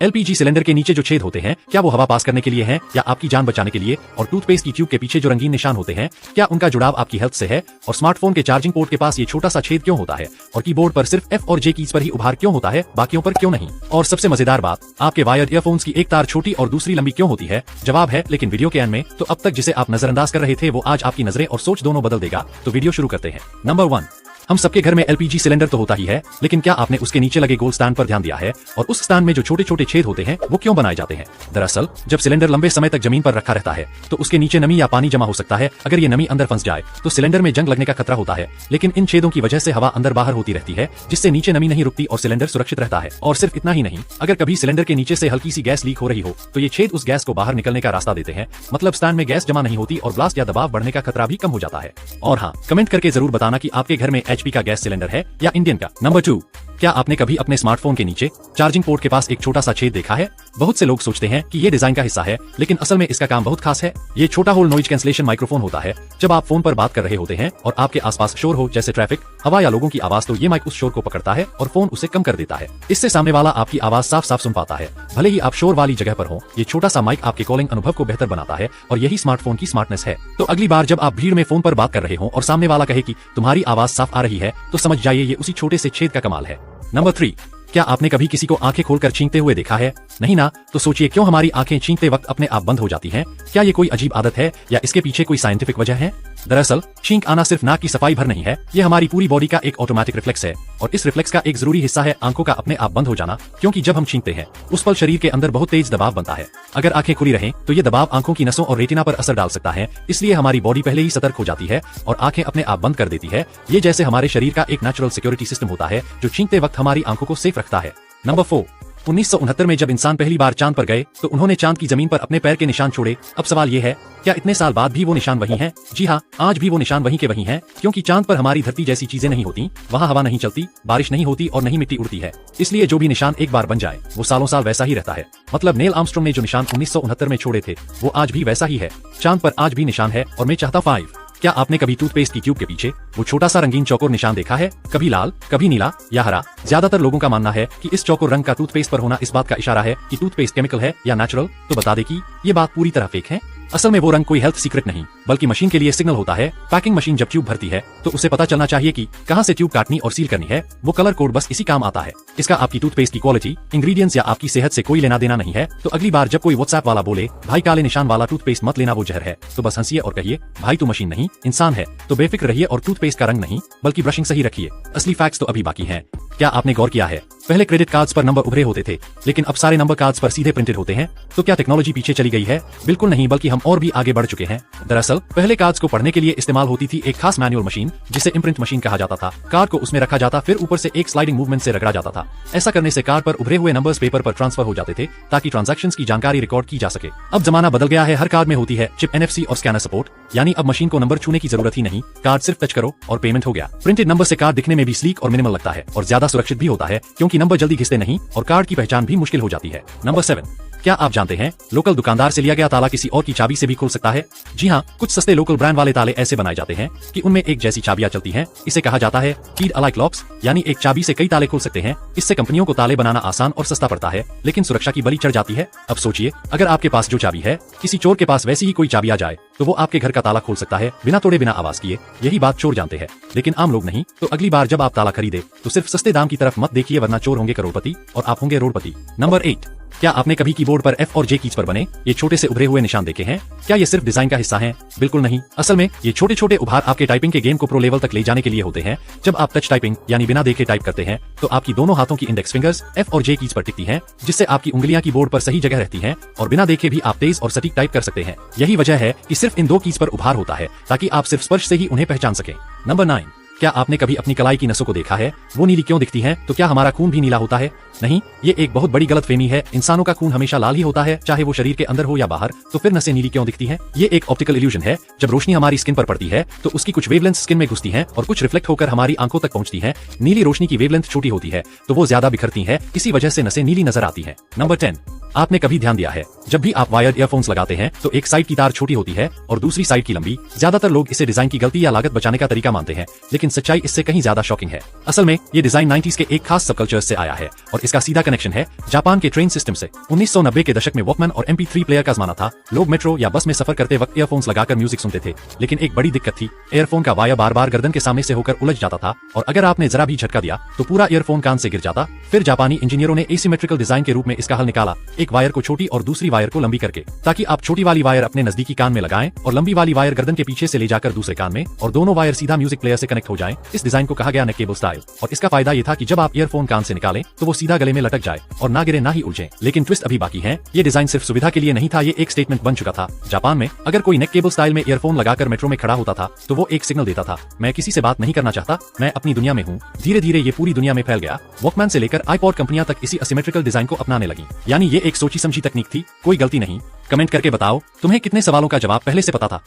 LPG cylinder के नीचे जो छेद होते हैं, क्या वो हवा पास करने के लिए हैं या आपकी जान बचाने के लिए? और टूथपेस्ट की ट्यूब के पीछे जो रंगीन निशान होते हैं, क्या उनका जुड़ाव आपकी हेल्थ से है? और स्मार्टफोन के चार्जिंग पोर्ट के पास ये छोटा सा छेद क्यों होता है? और कीबोर्ड पर सिर्फ F और J कीज पर ही उभार क्यों होता है, बाकियों पर क्यों नहीं? और सबसे मजेदार बात, आपके वायर्ड ईयरफोन्स की एक तार छोटी और दूसरी लंबी क्यों होती है? जवाब है लेकिन वीडियो के एंड में। तो अब तक जिसे आप नजरअंदाज कर रहे थे वो आज आपकी नजरें और सोच दोनों बदल देगा। तो वीडियो शुरू करते हैं। नंबर 1, हम सबके घर में एलपीजी सिलेंडर तो होता ही है, लेकिन क्या आपने उसके नीचे लगे गोल स्टैंड पर ध्यान दिया है? और उस स्टैंड में जो छोटे छोटे छेद होते हैं वो क्यों बनाए जाते हैं? दरअसल जब सिलेंडर लंबे समय तक जमीन पर रखा रहता है तो उसके नीचे नमी या पानी जमा हो सकता है। अगर ये नमी अंदर फंस जाए तो सिलेंडर में जंग लगने का खतरा होता है, लेकिन इन छेदों की वजह से हवा अंदर बाहर होती रहती है, जिससे नीचे नमी नहीं रुकती और सिलेंडर सुरक्षित रहता है। और सिर्फ इतना ही नहीं, अगर कभी सिलेंडर के नीचे से हल्की सी गैस लीक हो रही हो तो ये छेद उस गैस को बाहर निकलने का रास्ता देते हैं, मतलब स्टैंड में गैस जमा नहीं होती और ब्लास्ट या दबाव बढ़ने का खतरा भी कम हो जाता है। और हाँ, कमेंट करके जरूर बताना कि आपके घर में HP का गैस सिलेंडर है या इंडियन का। नंबर 2, क्या आपने कभी अपने स्मार्टफोन के नीचे चार्जिंग पोर्ट के पास एक छोटा सा छेद देखा है? बहुत से लोग सोचते हैं कि ये डिजाइन का हिस्सा है, लेकिन असल में इसका काम बहुत खास है। ये छोटा होल नॉइज कैंसलेशन माइक्रोफोन होता है। जब आप फोन पर बात कर रहे होते हैं और आपके आसपास शोर हो जैसे ट्रैफिक, हवा या लोगों की आवाज, तो ये माइक उस शोर को पकड़ता है और फोन उसे कम कर देता है। इससे सामने वाला आपकी आवाज साफ साफ सुन पाता है, भले ही आप शोर वाली जगह पर हो। ये छोटा सा माइक आपके कॉलिंग अनुभव को बेहतर बनाता है और यही स्मार्टफोन की स्मार्टनेस है। तो अगली बार जब आप भीड़ में फोन पर बात कर रहे हो और सामने वाला कहे कि तुम्हारी आवाज साफ आ रही है, तो समझ जाइए ये उसी छोटे से छेद का कमाल है। नंबर 3, क्या आपने कभी किसी को आंखें खोलकर छींकते हुए देखा है? नहीं ना? तो सोचिए क्यों हमारी आंखें छींकते वक्त अपने आप बंद हो जाती हैं? क्या ये कोई अजीब आदत है या इसके पीछे कोई साइंटिफिक वजह है? दरअसल छींक आना सिर्फ नाक की सफाई भर नहीं है, ये हमारी पूरी बॉडी का एक ऑटोमेटिक रिफ्लेक्स है। और इस रिफ्लेक्स का एक जरूरी हिस्सा है आंखों का अपने आप बंद हो जाना, क्योंकि जब हम छींकते हैं उस पल शरीर के अंदर बहुत तेज दबाव बनता है। अगर आंखें खुली रहें तो ये दबाव आंखों की नसों और रेटिना पर असर डाल सकता है, इसलिए हमारी बॉडी पहले ही सतर्क हो जाती है और आंखें अपने आप बंद कर देती है। ये जैसे हमारे शरीर का एक नेचुरल सिक्योरिटी सिस्टम होता है जो छींकते वक्त हमारी आंखों को सेफ रखता है। नंबर 4, 1969 में जब इंसान पहली बार चांद पर गए तो उन्होंने चांद की जमीन पर अपने पैर के निशान छोड़े। अब सवाल ये है, क्या इतने साल बाद भी वो निशान वही हैं? जी हाँ, आज भी वो निशान वहीं के वहीं हैं, क्योंकि चांद पर हमारी धरती जैसी चीजें नहीं होती, वहाँ हवा नहीं चलती, बारिश नहीं होती और नहीं मिट्टी उड़ती है। इसलिए जो भी निशान एक बार बन जाए वो सालों साल वैसा ही रहता है। मतलब नील आर्मस्ट्रांग ने जो निशान 1969 में छोड़े थे वो आज भी वैसा ही है। चांद पर आज भी निशान है। और मैं चाहता 5, क्या आपने कभी टूथपेस्ट की ट्यूब के पीछे वो छोटा सा रंगीन चौकोर निशान देखा है? कभी लाल, कभी नीला या हरा। ज्यादातर लोगों का मानना है कि इस चौकोर रंग का टूथपेस्ट पर होना इस बात का इशारा है कि टूथपेस्ट केमिकल है या नेचुरल। तो बता दे कि ये बात पूरी तरह फेक है। असल में वो रंग कोई हेल्थ सीक्रेट नहीं, बल्कि मशीन के लिए सिग्नल होता है। पैकिंग मशीन जब ट्यूब भरती है तो उसे पता चलना चाहिए कि कहां से ट्यूब काटनी और सील करनी है। वो कलर कोड बस इसी काम आता है। इसका आपकी टूथपेस्ट की क्वालिटी, इंग्रेडिएंट्स या आपकी सेहत से कोई लेना देना नहीं है। तो अगली बार जब कोई व्हाट्सएप वाला बोले भाई काले निशान वाला टूथपेस्ट मत लेना, वो जहर है, तो बस हंसिए और कहिए भाई तू मशीन नहीं इंसान है। तो बेफिक्र रहिए और टूथपेस्ट का रंग नहीं बल्कि ब्रशिंग सही रखिए। असली फैक्ट्स तो अभी बाकी हैं। क्या आपने गौर किया है, पहले क्रेडिट कार्ड्स पर नंबर उभरे होते थे, लेकिन अब सारे नंबर कार्ड्स पर सीधे प्रिंटेड होते हैं। तो क्या टेक्नोलॉजी पीछे चली गई है? बिल्कुल नहीं, बल्कि हम और भी आगे बढ़ चुके हैं। दरअसल पहले कार्ड्स को पढ़ने के लिए इस्तेमाल होती थी एक खास मैनुअल मशीन जिसे इम्प्रिंट मशीन कहा जाता था। कार्ड को उसमें रखा जाता, फिर ऊपर से एक स्लाइडिंग मूवमेंट से रगड़ा जाता था। ऐसा करने से कार्ड पर उभरे हुए नंबर्स पेपर पर ट्रांसफर हो जाते थे ताकि ट्रांजैक्शंस की जानकारी रिकॉर्ड की जा सके। अब जमाना बदल गया है, हर कार्ड में होती है चिप, NFC और स्कैनर सपोर्ट, यानी अब मशीन को नंबर छूने की जरूरत ही नहीं, कार्ड सिर्फ टच करो और पेमेंट हो गया। प्रिंटेड नंबर से कार्ड दिखने में भी स्लीक और मिनिमल लगता है और ज्यादा सुरक्षित भी होता है, क्योंकि नंबर जल्दी घिसते नहीं और कार्ड की पहचान भी मुश्किल हो जाती है। नंबर 7, क्या आप जानते हैं लोकल दुकानदार से लिया गया ताला किसी और की चाबी से भी खुल सकता है? जी हाँ, कुछ सस्ते लोकल ब्रांड वाले ताले ऐसे बनाए जाते हैं कि उनमें एक जैसी चाबियां चलती हैं। इसे कहा जाता है कीड अलाइक लॉक्स, यानी एक चाबी से कई ताले खुल सकते हैं। इससे कंपनियों को ताले बनाना आसान और सस्ता पड़ता है, लेकिन सुरक्षा की बलि चढ़ जाती है। अब सोचिए, अगर आपके पास जो चाबी है किसी चोर के पास वैसी ही कोई चाबी आ जाए तो वो आपके घर का ताला खोल सकता है बिना तोड़े, बिना आवाज किए। यही बात चोर जानते हैं, लेकिन आम लोग नहीं। तो अगली बार जब आप ताला खरीदे तो सिर्फ सस्ते दाम की तरफ मत देखिए, वरना चोर होंगे करोड़पति और आप होंगे रोडपति। नंबर 8, क्या आपने कभी कीबोर्ड पर F और J कीज पर बने ये छोटे से उभरे हुए निशान देखे हैं? क्या ये सिर्फ डिजाइन का हिस्सा हैं? बिल्कुल नहीं। असल में ये छोटे छोटे उभार आपके टाइपिंग के गेम को प्रो लेवल तक ले जाने के लिए होते हैं। जब आप टच टाइपिंग यानी बिना देखे टाइप करते हैं तो आपकी दोनों हाथों की इंडेक्स फिंगर्स F और J कीज पर टिकती हैं, जिससे आपकी उंगलियां कीबोर्ड पर सही जगह रहती हैं और बिना देखे भी आप तेज और सटीक टाइप कर सकते हैं। यही वजह है कि सिर्फ इन 2 कीज पर उभार होता है, ताकि आप सिर्फ स्पर्श से ही उन्हें पहचान सकें। नंबर 9, क्या आपने कभी अपनी कलाई की नसों को देखा है? वो नीली क्यों दिखती हैं? तो क्या हमारा खून भी नीला होता है? नहीं, ये एक बहुत बड़ी गलतफहमी है। इंसानों का खून हमेशा लाल ही होता है, चाहे वो शरीर के अंदर हो या बाहर। तो फिर नसें नीली क्यों दिखती हैं? ये एक ऑप्टिकल इल्यूजन है। जब रोशनी हमारी स्किन पर पड़ती है तो उसकी कुछ वेवलेंथ स्किन में घुसती हैं और कुछ रिफ्लेक्ट होकर हमारी आंखों तक पहुंचती हैं। नीली रोशनी की वेवलेंथ छोटी होती है तो वो ज्यादा बिखरती है, इसी वजह से नसें नीली नजर आती हैं। नंबर 10, आपने कभी ध्यान दिया है जब भी आप वायर्ड ईयरफोन्स लगाते हैं तो एक साइड की तार छोटी होती है और दूसरी साइड की लंबी। ज्यादातर लोग इसे डिजाइन की गलती या लागत बचाने का तरीका मानते हैं, लेकिन लेकिन सच्चाई इससे कहीं ज्यादा शॉकिंग है। असल में ये डिजाइन 90s के एक खास सबकल्चर से आया है और इसका सीधा कनेक्शन है जापान के ट्रेन सिस्टम से। 1990 के दशक में वॉकमैन और MP3 प्लेयर का जमाना था। लोग मेट्रो या बस में सफर करते वक्त ईयरफोन्स लगाकर म्यूजिक सुनते थे, लेकिन एक बड़ी दिक्कत थी, ईयरफोन का वायर बार बार गर्दन के सामने से होकर उलझ जाता था और अगर आपने जरा भी झटका दिया तो पूरा ईयरफोन कान से गिर जाता। फिर जापानी इंजीनियरों ने एसिमेट्रिकल डिजाइन के रूप में इसका हल निकाला, एक वायर को छोटी और दूसरी वायर को लंबी करके, ताकि आप छोटी वाली वायर अपने नजदीकी कान में लगाएं और लंबी वाली वायर गर्दन के पीछे से ले जाकर दूसरे कान में, और दोनों वायर सीधा म्यूजिक प्लेयर से कनेक्ट हो जाएं। इस डिजाइन को कहा गया नेक केबल स्टाइल, और इसका फायदा ये था कि जब आप ईयरफोन कान से निकालें तो वो सीधा गले में लटक जाए और ना गिरे ना ही उलझे। लेकिन ट्विस्ट अभी बाकी है, ये डिजाइन सिर्फ सुविधा के लिए नहीं था, ये एक स्टेटमेंट बन चुका था। जापान में अगर कोई नेक केबल स्टाइल में ईयरफोन लगाकर मेट्रो में खड़ा होता था तो वो एक सिग्नल देता था, मैं किसी से बात नहीं करना चाहता, मैं अपनी दुनिया में हूँ। धीरे धीरे ये पूरी दुनिया में फैल गया। वॉकमैन से लेकर आईपॉड कंपनियां तक इसी असिमेट्रिकल डिजाइन को अपनाने लगी। यानी ये एक सोची समझी तकनीक थी, कोई गलती नहीं। कमेंट करके बताओ तुम्हें कितने सवालों का जवाब पहले से पता था।